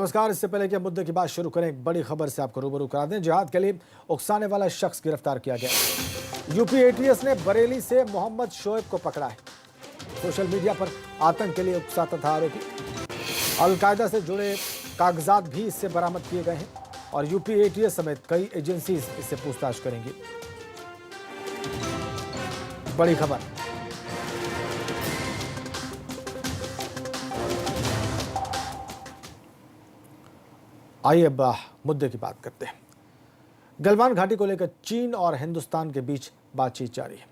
नमस्कार। इससे पहले कि मुद्दे की बात शुरू करें, एक बड़ी खबर से आपको रूबरू करा दें। जिहाद के लिए उकसाने वाला शख्स गिरफ्तार किया गया। यूपी एटीएस ने बरेली से मोहम्मद शोएब को पकड़ा है। सोशल मीडिया पर आतंक के लिए उकसाता था आरोपी। अलकायदा से जुड़े कागजात भी इससे बरामद किए गए हैं और यूपी एटीएस समेत कई एजेंसी इससे पूछताछ करेंगी। बड़ी खबर। आइए अब मुद्दे की बात करते हैं। गलवान घाटी को लेकर चीन और हिंदुस्तान के बीच बातचीत जारी है।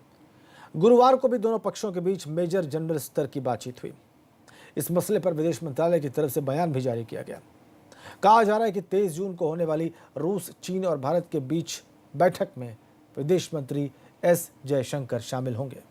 गुरुवार को भी दोनों पक्षों के बीच मेजर जनरल स्तर की बातचीत हुई। इस मसले पर विदेश मंत्रालय की तरफ से बयान भी जारी किया गया। कहा जा रहा है कि 23 जून को होने वाली रूस, चीन और भारत के बीच बैठक में विदेश मंत्री एस जयशंकर शामिल होंगे।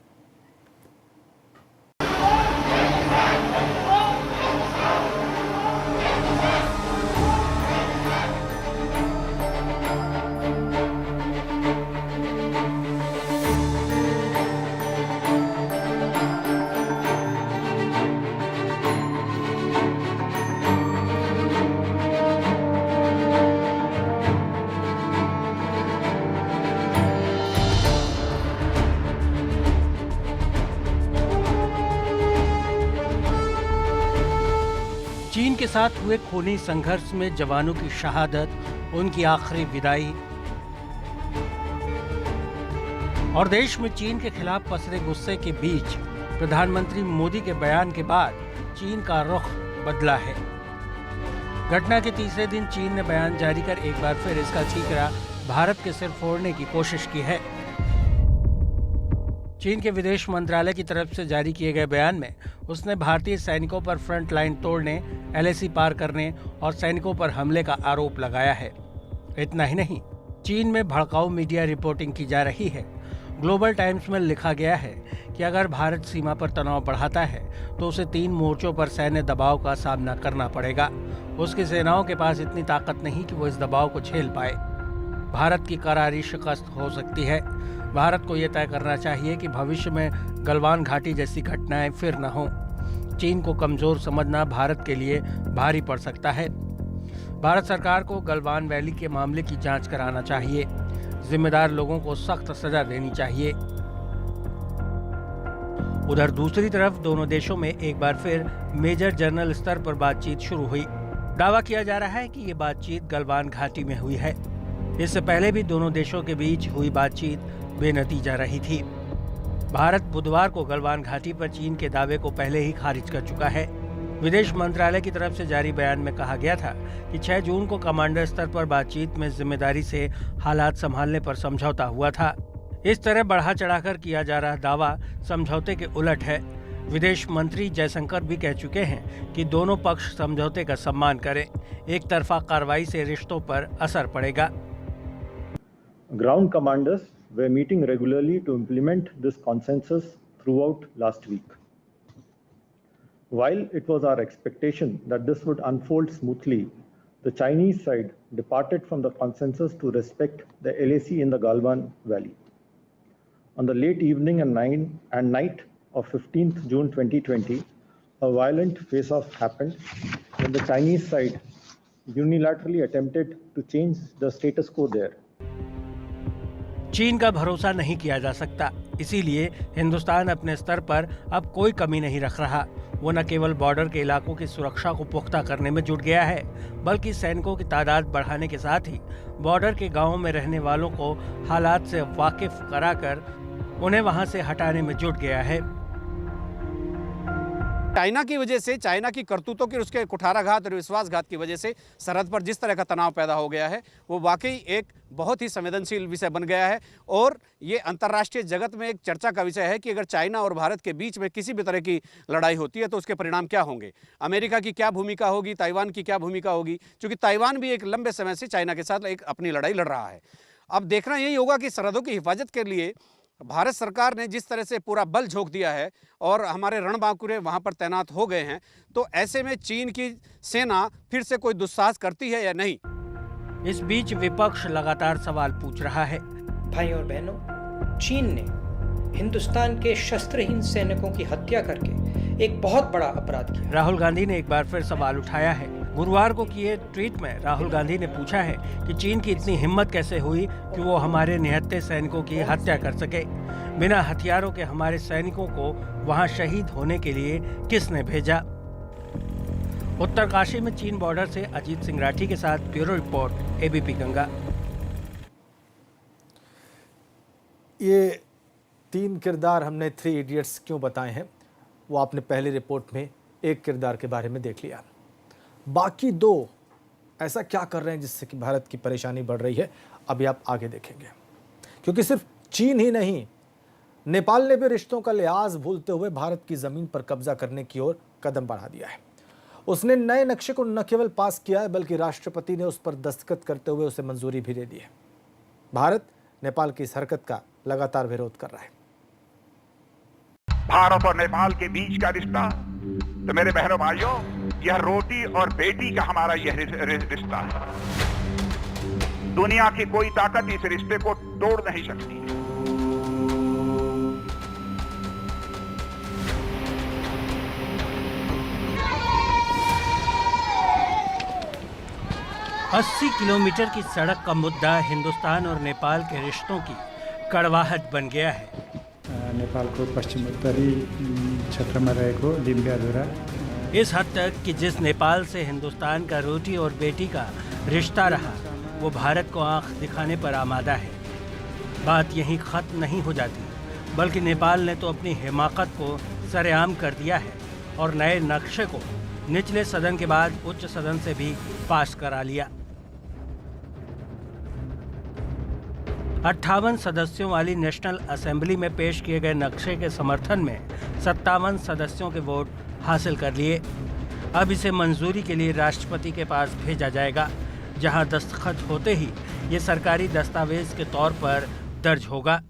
चीन के साथ हुए खूनी संघर्ष में जवानों की शहादत, उनकी आखिरी विदाई और देश में चीन के खिलाफ पसरे गुस्से के बीच प्रधानमंत्री मोदी के बयान के बाद चीन का रुख बदला है। घटना के तीसरे दिन चीन ने बयान जारी कर एक बार फिर इसका ठीकरा भारत के सिर फोड़ने की कोशिश की है। चीन के विदेश मंत्रालय की तरफ से जारी किए गए बयान में उसने भारतीय सैनिकों पर फ्रंट लाइन तोड़ने, एलएसी पार करने और सैनिकों पर हमले का आरोप लगाया है। इतना ही नहीं, चीन में भड़काऊ मीडिया रिपोर्टिंग की जा रही है। ग्लोबल टाइम्स में लिखा गया है कि अगर भारत सीमा पर तनाव बढ़ाता है तो उसे 3 मोर्चों पर सैन्य दबाव का सामना करना पड़ेगा। उसकी सेनाओं के पास इतनी ताकत नहीं कि वो इस दबाव को झेल पाए। भारत की करारी शिकस्त हो सकती है। भारत को यह तय करना चाहिए कि भविष्य में गलवान घाटी जैसी घटनाएं फिर न हों। चीन को कमजोर समझना भारत के लिए भारी पड़ सकता है। भारत सरकार को गलवान वैली के मामले की जांच कराना चाहिए। जिम्मेदार लोगों को सख्त सजा देनी चाहिए। उधर दूसरी तरफ दोनों देशों में एक बार फिर मेजर जनरल स्तर पर बातचीत शुरू हुई। दावा किया जा रहा है कि ये बातचीत गलवान घाटी में हुई है। इससे पहले भी दोनों देशों के बीच हुई बातचीत बेनतीजा रही थी। भारत बुधवार को गलवान घाटी पर चीन के दावे को पहले ही खारिज कर चुका है। विदेश मंत्रालय की तरफ से जारी बयान में कहा गया था कि 6 जून को कमांडर स्तर पर बातचीत में जिम्मेदारी से हालात संभालने पर समझौता हुआ था। इस तरह बढ़ा चढ़ाकर किया जा रहा दावा समझौते के उलट है। विदेश मंत्री जयशंकर भी कह चुके हैं कि दोनों पक्ष समझौते का सम्मान करें। एक तरफा कार्रवाई से रिश्तों पर असर पड़ेगा। Ground commanders were meeting regularly to implement this consensus throughout last week. While it was our expectation that this would unfold smoothly, the Chinese side departed from the consensus to respect the LAC in the Galwan Valley. On the late evening and night of 15th June 2020, a violent face-off happened when the Chinese side unilaterally attempted to change the status quo there. चीन का भरोसा नहीं किया जा सकता, इसीलिए हिंदुस्तान अपने स्तर पर अब कोई कमी नहीं रख रहा। वो न केवल बॉर्डर के इलाकों की सुरक्षा को पुख्ता करने में जुट गया है, बल्कि सैनिकों की तादाद बढ़ाने के साथ ही बॉर्डर के गांवों में रहने वालों को हालात से वाकिफ कराकर उन्हें वहां से हटाने में जुट गया है। चाइना की वजह से, चाइना की करतूतों की, उसके कुठाराघात और विश्वासघात की वजह से सरहद पर जिस तरह का तनाव पैदा हो गया है वो वाकई एक बहुत ही संवेदनशील विषय बन गया है। और ये अंतर्राष्ट्रीय जगत में एक चर्चा का विषय है कि अगर चाइना और भारत के बीच में किसी भी तरह की लड़ाई होती है तो उसके परिणाम क्या होंगे। अमेरिका की क्या भूमिका होगी, ताइवान की क्या भूमिका होगी, क्योंकि ताइवान भी एक लंबे समय से चाइना के साथ एक अपनी लड़ाई लड़ रहा है। अब देखना यही होगा कि सरहदों की हिफाजत के लिए भारत सरकार ने जिस तरह से पूरा बल झोंक दिया है और हमारे रणबांकुरे वहां पर तैनात हो गए हैं, तो ऐसे में चीन की सेना फिर से कोई दुस्साहस करती है या नहीं। इस बीच विपक्ष लगातार सवाल पूछ रहा है। भाई और बहनों, चीन ने हिंदुस्तान के शस्त्रहीन सैनिकों की हत्या करके एक बहुत बड़ा अपराध किया। राहुल गांधी ने एक बार फिर सवाल उठाया है गुरुवार को किए ट्वीट में राहुल गांधी ने पूछा है कि चीन की इतनी हिम्मत कैसे हुई कि वो हमारे निहत्थे सैनिकों की हत्या कर सके। बिना हथियारों के हमारे सैनिकों को वहां शहीद होने के लिए किसने भेजा। उत्तरकाशी में चीन बॉर्डर से अजीत सिंह राठी के साथ ब्यूरो रिपोर्ट, एबीपी गंगा। ये 3 किरदार हमने 3 इडियट्स क्यों बताए हैं, वो आपने पहली रिपोर्ट में एक किरदार के बारे में देख लिया। बाकी 2 ऐसा क्या कर रहे हैं जिससे कि भारत की परेशानी बढ़ रही है, अभी आप आगे देखेंगे। क्योंकि सिर्फ चीन ही नहीं, नेपाल ने भी रिश्तों का लिहाज भूलते हुए भारत की जमीन पर कब्जा करने की ओर कदम बढ़ा दिया है। उसने नए नक्शे को न केवल पास किया है, बल्कि राष्ट्रपति ने उस पर दस्तखत करते हुए उसे मंजूरी भी दे दी है। भारत नेपाल की इस हरकत का लगातार विरोध कर रहा है। भारत और नेपाल के बीच का रिश्ता, तो मेरे बहनों भाइयों, यह रोटी और बेटी का हमारा यह रिश्ता है। दुनिया की कोई ताकत इस रिश्ते को तोड़ नहीं सकती। 80 किलोमीटर की सड़क का मुद्दा हिंदुस्तान और नेपाल के रिश्तों की कड़वाहट बन गया है। नेपालको पश्चिमोत्तरी क्षेत्रमा रहेको लिम्बियाधुरा इस हद तक कि जिस नेपाल से हिंदुस्तान का रोटी और बेटी का रिश्ता रहा, वो भारत को आंख दिखाने पर आमादा है। बात यहीं खत्म नहीं हो जाती, बल्कि नेपाल ने तो अपनी हिमाकत को सरेआम कर दिया है और नए नक्शे को निचले सदन के बाद उच्च सदन से भी पास करा लिया। 58 सदस्यों वाली नेशनल असेंबली में पेश किए गए नक्शे के समर्थन में 57 सदस्यों के वोट हासिल कर लिए। अब इसे मंजूरी के लिए राष्ट्रपति के पास भेजा जाएगा, जहां दस्तखत होते ही ये सरकारी दस्तावेज के तौर पर दर्ज होगा।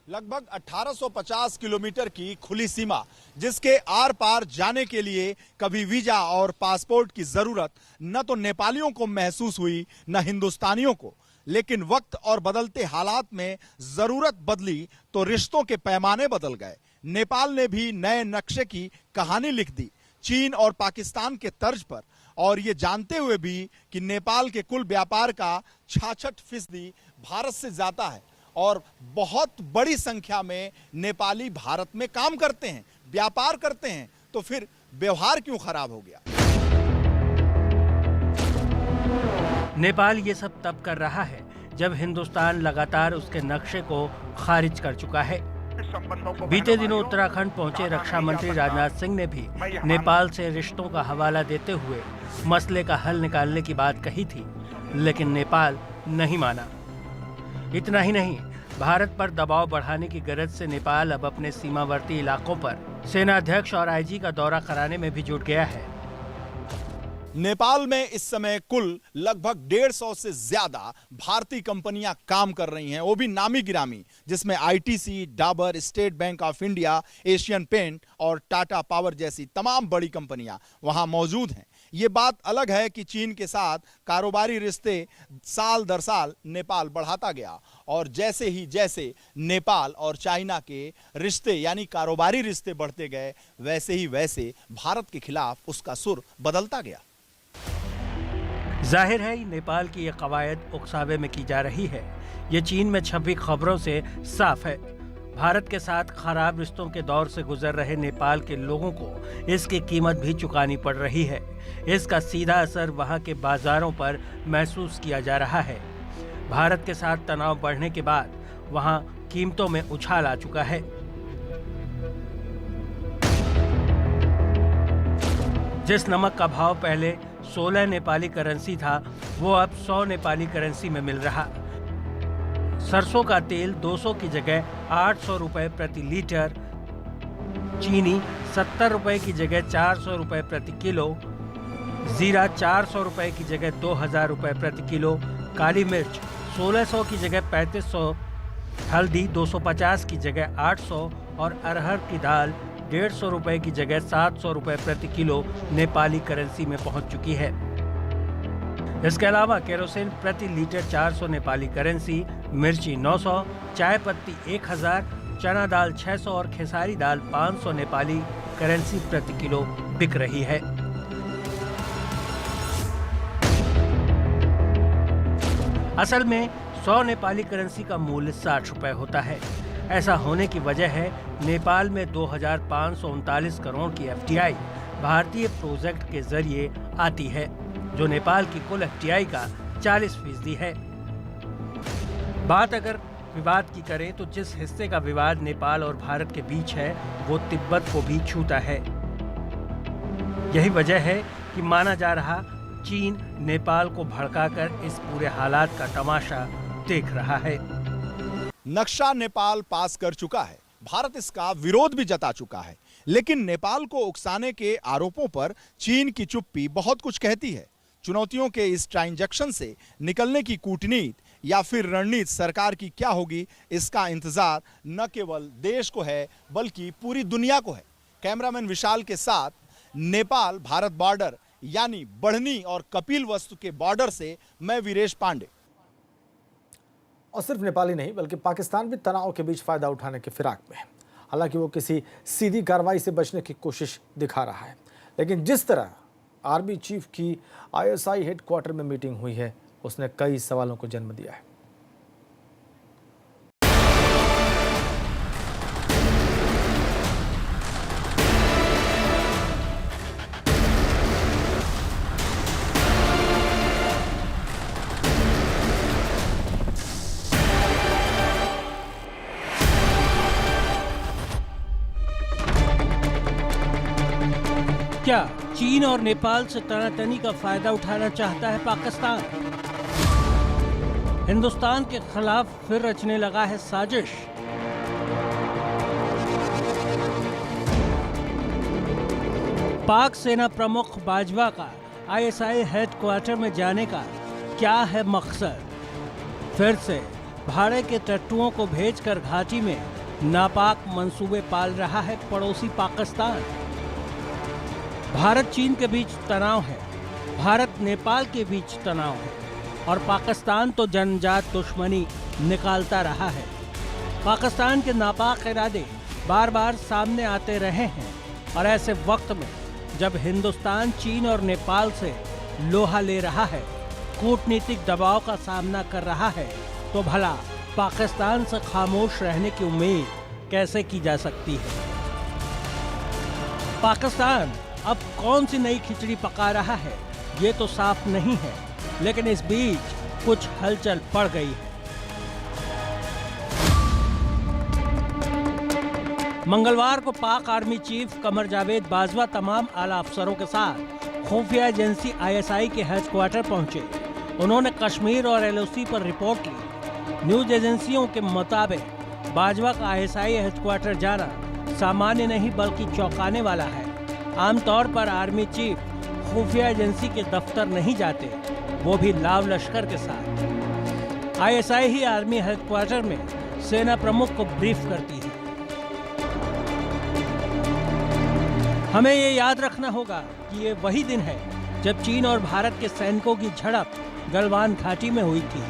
लगभग 1850 किलोमीटर की खुली सीमा, जिसके आर पार जाने के लिए कभी वीजा और पासपोर्ट की जरूरत न तो नेपालियों को महसूस हुई न हिंदुस्तानियों को। लेकिन वक्त और बदलते हालात में जरूरत बदली तो रिश्तों के पैमाने बदल गए। नेपाल ने भी नए नक्शे की कहानी लिख दी, चीन और पाकिस्तान के तर्ज पर, और ये जानते हुए भी कि नेपाल के कुल व्यापार का 66% भारत से जाता है और बहुत बड़ी संख्या में नेपाली भारत में काम करते हैं, व्यापार करते हैं, तो फिर व्यवहार क्यों खराब हो गया? नेपाल ये सब तब कर रहा है जब हिंदुस्तान लगातार उसके नक्शे को खारिज कर चुका है। बीते दिनों उत्तराखंड पहुंचे रक्षा मंत्री राजनाथ सिंह ने भी नेपाल से रिश्तों का हवाला देते हुए मसले का हल निकालने की बात कही थी, लेकिन नेपाल नहीं माना। इतना ही नहीं, भारत पर दबाव बढ़ाने की गरज से नेपाल अब अपने सीमावर्ती इलाकों पर सेनाध्यक्ष और आईजी का दौरा कराने में भी जुट गया है। नेपाल में इस समय कुल लगभग 150 से ज्यादा भारतीय कंपनियां काम कर रही हैं, वो भी नामी गिरामी, जिसमें ITC, Dabur, State Bank of India, Asian Paint और टाटा पावर जैसी तमाम बड़ी कंपनियां वहां मौजूद हैं। ये बात अलग है कि चीन के साथ कारोबारी रिश्ते साल दर साल नेपाल बढ़ाता गया, और जैसे नेपाल और चाइना के रिश्ते यानी कारोबारी रिश्ते बढ़ते गए, वैसे भारत के खिलाफ उसका सुर बदलता गया। जाहिर है नेपाल की ये कवायद उकसावे में की जा रही है। ये चीन में छपी खबरों से साफ है। भारत के साथ खराब रिश्तों के दौर से गुजर रहे नेपाल के लोगों को इसकी कीमत भी चुकानी पड़ रही है। इसका सीधा असर वहां के बाजारों पर महसूस किया जा रहा है। भारत के साथ तनाव बढ़ने के बाद वहां कीमतों में उछाल आ चुका है। जिस नमक का भाव पहले 16 नेपाली करेंसी था, वो अब 100 नेपाली करेंसी में मिल रहा। सरसों का तेल 200 की जगह 800 रुपए प्रति लीटर, चीनी 70 रुपए की जगह 400 रुपए प्रति किलो, जीरा 400 रुपए की जगह 2000 रुपए प्रति किलो, काली मिर्च 1600 की जगह 3500, हल्दी 250 की जगह 800 और अरहर की दाल 150 रुपए की जगह 700 रुपए प्रति किलो नेपाली करेंसी में पहुंच चुकी है। इसके अलावा केरोसिन प्रति लीटर 400 नेपाली करेंसी, मिर्ची 900, चाय पत्ती 1000, चना दाल 600 और खेसारी दाल 500 नेपाली करेंसी प्रति किलो बिक रही है। असल में 100 नेपाली करेंसी का मूल्य 60 रुपए होता है। ऐसा होने की वजह है नेपाल में 2539 करोड़ की FDI भारतीय प्रोजेक्ट के जरिए आती है, जो नेपाल की कुल FDI का 40% है। बात अगर विवाद की करें तो जिस हिस्से का विवाद नेपाल और भारत के बीच है वो तिब्बत को भी छूता है। यही वजह है कि माना जा रहा चीन नेपाल को भड़काकर इस पूरे हालात का तमाशा देख रहा है। नक्शा नेपाल पास कर चुका है, भारत इसका विरोध भी जता चुका है, लेकिन नेपाल को उकसाने के आरोपों पर चीन की चुप्पी बहुत कुछ कहती है। चुनौतियों के इस ट्रांजैक्शन से निकलने की कूटनीति या फिर रणनीति सरकार की क्या होगी, इसका इंतजार न केवल देश को है बल्कि पूरी दुनिया को है। कैमरामैन विशाल के साथ नेपाल भारत बॉर्डर यानी बढ़नी और कपिलवस्तु के बॉर्डर से मैं वीरेश पांडे। और सिर्फ नेपाल ही नहीं बल्कि पाकिस्तान भी तनाव के बीच फायदा उठाने की फिराक में है। हालांकि वो किसी सीधी कार्रवाई से बचने की कोशिश दिखा रहा है, लेकिन जिस तरह आर्मी चीफ की ISI हेडक्वार्टर में मीटिंग हुई है उसने कई सवालों को जन्म दिया है। क्या चीन और नेपाल से तनातनी का फायदा उठाना चाहता है पाकिस्तान? हिंदुस्तान के खिलाफ फिर रचने लगा है साजिश। पाक सेना प्रमुख बाजवा का ISI हेडक्वार्टर में जाने का क्या है मकसद? फिर से भाड़े के टट्टुओं को भेजकर घाटी में नापाक मंसूबे पाल रहा है पड़ोसी पाकिस्तान। भारत चीन के बीच तनाव है, भारत नेपाल के बीच तनाव है और पाकिस्तान तो जनजात दुश्मनी निकालता रहा है। पाकिस्तान के नापाक इरादे बार बार सामने आते रहे हैं और ऐसे वक्त में जब हिंदुस्तान चीन और नेपाल से लोहा ले रहा है, कूटनीतिक दबाव का सामना कर रहा है, तो भला पाकिस्तान से खामोश रहने की उम्मीद कैसे की जा सकती है? पाकिस्तान अब कौन सी नई खिचड़ी पका रहा है ये तो साफ नहीं है, लेकिन इस बीच कुछ हलचल पड़ गई है। मंगलवार को पाक आर्मी चीफ कमर जावेद बाजवा तमाम आला अफसरों के साथ खुफिया एजेंसी ISI के हेडक्वार्टर पहुंचे। उन्होंने कश्मीर और LOC पर रिपोर्ट की। न्यूज एजेंसियों के मुताबिक बाजवा का ISI हेडक्वार्टर जाना सामान्य नहीं बल्कि चौंकाने वाला है। आमतौर पर आर्मी चीफ खुफिया एजेंसी के दफ्तर नहीं जाते, वो भी लाव लश्कर के साथ। ISI ही आर्मी हेडक्वार्टर में सेना प्रमुख को ब्रीफ करती है। हमें ये याद रखना होगा कि ये वही दिन है जब चीन और भारत के सैनिकों की झड़प गलवान घाटी में हुई थी।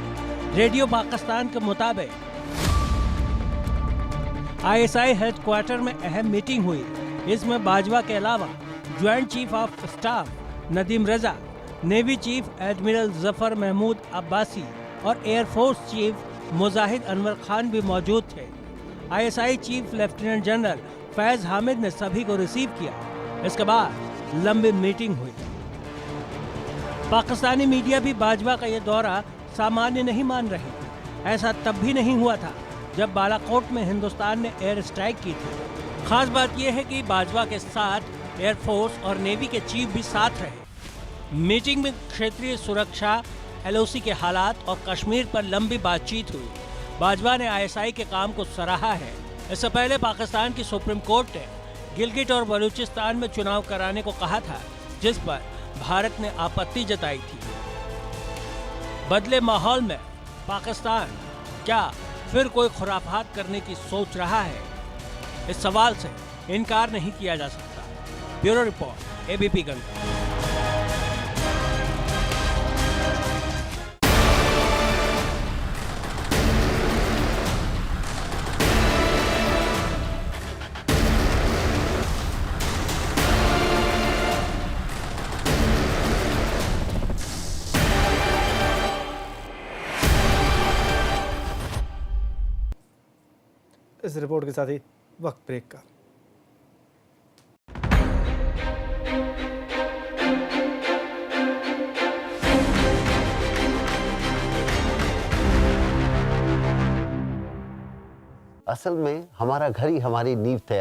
रेडियो पाकिस्तान के मुताबिक ISI हेडक्वार्टर में अहम मीटिंग हुई। इसमें बाजवा के अलावा joint chief of staff Nadeem Raza, navy chief admiral Zafar Mahmood Abbasi और एयरफोर्स चीफ मुजाहिद अनवर खान भी मौजूद थे। ISI chief lieutenant general Faiz Hamid ने सभी को रिसीव किया। इसके बाद लंबी मीटिंग हुई। पाकिस्तानी मीडिया भी बाजवा का यह दौरा सामान्य नहीं मान रही। ऐसा तब भी नहीं हुआ था जब बालाकोट में हिंदुस्तान ने एयर स्ट्राइक की थी। खास बात यह है कि बाजवा के साथ एयरफोर्स और नेवी के चीफ भी साथ रहे। मीटिंग में क्षेत्रीय सुरक्षा, LOC के हालात और कश्मीर पर लंबी बातचीत हुई। बाजवा ने ISI के काम को सराहा है। इससे पहले पाकिस्तान की सुप्रीम कोर्ट ने गिलगिट और बलूचिस्तान में चुनाव कराने को कहा था, जिस पर भारत ने आपत्ति जताई थी। बदले माहौल में पाकिस्तान क्या फिर कोई खुराफात करने की सोच रहा है? इस सवाल से इनकार नहीं किया जा सकता। Bureau report, ABP Ganga. इस रिपोर्ट के साथ ही वक्त ब्रेक का। असल में हमारा घर ही हमारी नींव तैयार